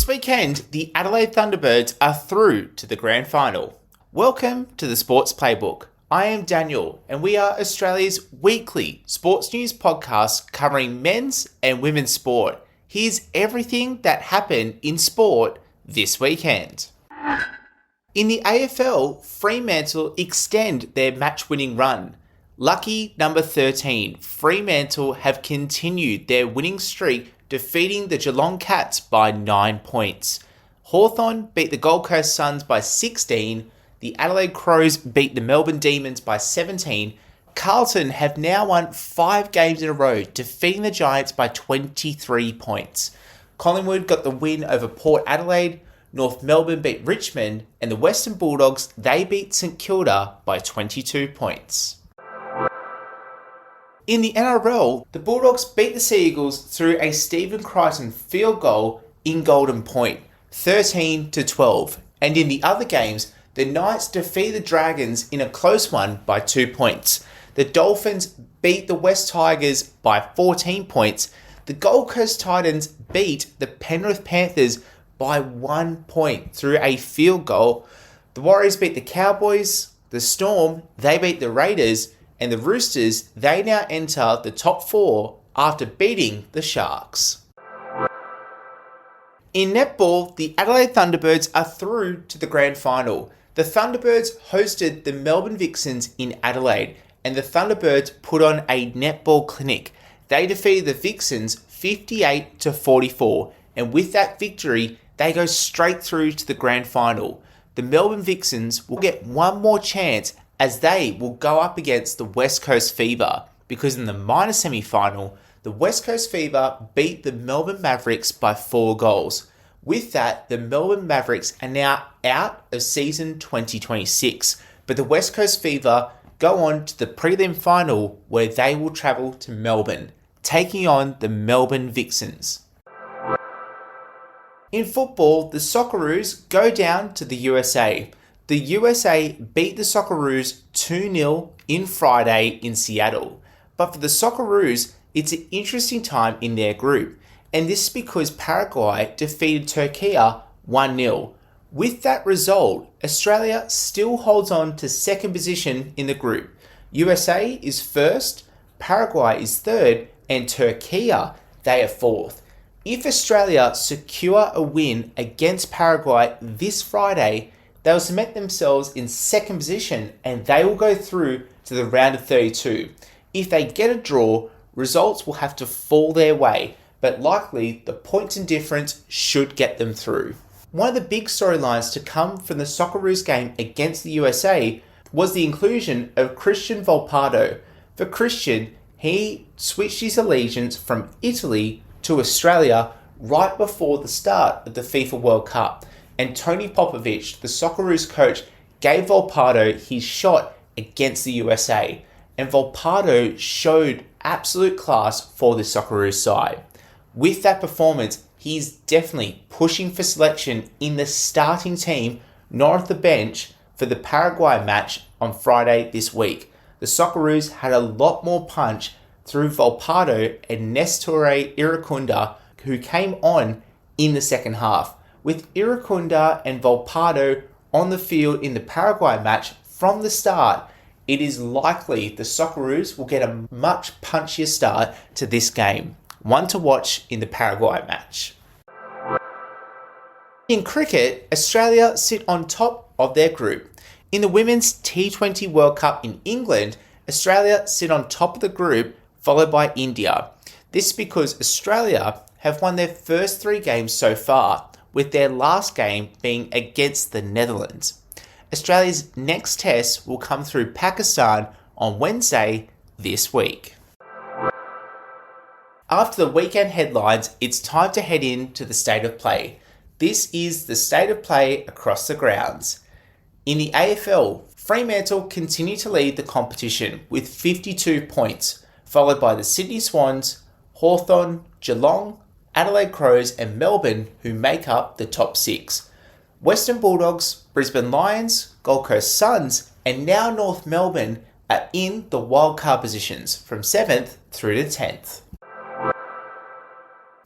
This weekend, the Adelaide Thunderbirds are through to the Grand Final. Welcome to the Sports Playbook. I am Daniel, and we are Australia's weekly sports news podcast covering men's and women's sport. Here's everything that happened in sport this weekend. In the AFL, Fremantle extend their match-winning run. Lucky number 13, Fremantle have continued their winning streak, defeating the Geelong Cats by 9 points. Hawthorn beat the Gold Coast Suns by 16. The Adelaide Crows beat the Melbourne Demons by 17. Carlton have now won 5 games in a row, defeating the Giants by 23 points. Collingwood got the win over Port Adelaide. North Melbourne beat Richmond, and the Western Bulldogs, they beat St Kilda by 22 points. In the NRL, the Bulldogs beat the Sea Eagles through a Stephen Crichton field goal in Golden Point, 13-12. And in the other games, the Knights defeated the Dragons in a close one by 2 points. The Dolphins beat the West Tigers by 14 points. The Gold Coast Titans beat the Penrith Panthers by 1 point through a field goal. The Warriors beat the Cowboys. The Storm, they beat the Raiders. And the Roosters, they now enter the top 4 after beating the Sharks. In netball, the Adelaide Thunderbirds are through to the Grand Final. The Thunderbirds hosted the Melbourne Vixens in Adelaide, and the Thunderbirds put on a netball clinic. They defeated the Vixens 58-44, and with that victory, they go straight through to the Grand Final. The Melbourne Vixens will get one more chance as they will go up against the West Coast Fever, because in the minor semi-final, the West Coast Fever beat the Melbourne Mavericks by 4 goals. With that, the Melbourne Mavericks are now out of season 2026, but the West Coast Fever go on to the prelim final where they will travel to Melbourne, taking on the Melbourne Vixens. In football, the Socceroos go down to the USA. The USA beat the Socceroos 2-0 in Friday in Seattle. But for the Socceroos, it's an interesting time in their group. And this is because Paraguay defeated Turkey 1-0. With that result, Australia still holds on to second position in the group. USA is first, Paraguay is third, and Turkey, they are fourth. If Australia secure a win against Paraguay this Friday, they'll cement themselves in second position and they will go through to the round of 32. If they get a draw, results will have to fall their way, but likely the points and difference should get them through. One of the big storylines to come from the Socceroos game against the USA was the inclusion of Christian Volpato. For Christian, he switched his allegiance from Italy to Australia right before the start of the FIFA World Cup. And Tony Popovich, the Socceroos coach, gave Volpato his shot against the USA. And Volpato showed absolute class for the Socceroos side. With that performance, he's definitely pushing for selection in the starting team, not at the bench, for the Paraguay match on Friday this week. The Socceroos had a lot more punch through Volpato and Nestor Iracunda, who came on in the second half. With Iracunda and Volpato on the field in the Paraguay match from the start, it is likely the Socceroos will get a much punchier start to this game. One to watch in the Paraguay match. In cricket, Australia sit on top of their group. In the Women's T20 World Cup in England, Australia sit on top of the group, followed by India. This is because Australia have won their first 3 games so far, with their last game being against the Netherlands. Australia's next test will come through Pakistan on Wednesday this week. After the weekend headlines, it's time to head into the state of play. This is the state of play across the grounds. In the AFL, Fremantle continue to lead the competition with 52 points, followed by the Sydney Swans, Hawthorn, Geelong, Adelaide Crows and Melbourne, who make up the top 6. Western Bulldogs, Brisbane Lions, Gold Coast Suns and now North Melbourne are in the wildcard positions from 7th through to 10th.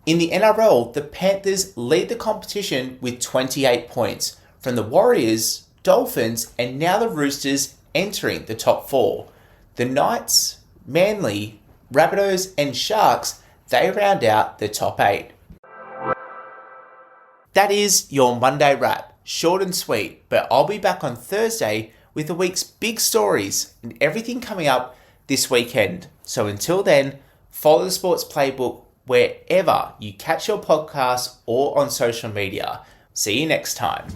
In the NRL, the Panthers lead the competition with 28 points from the Warriors, Dolphins, and now the Roosters entering the top 4. The Knights, Manly, Rabbitohs, and Sharks, they round out the top 8. That is your Monday wrap. Short and sweet, but I'll be back on Thursday with the week's big stories and everything coming up this weekend. So until then, follow the Sports Playbook wherever you catch your podcasts or on social media. See you next time.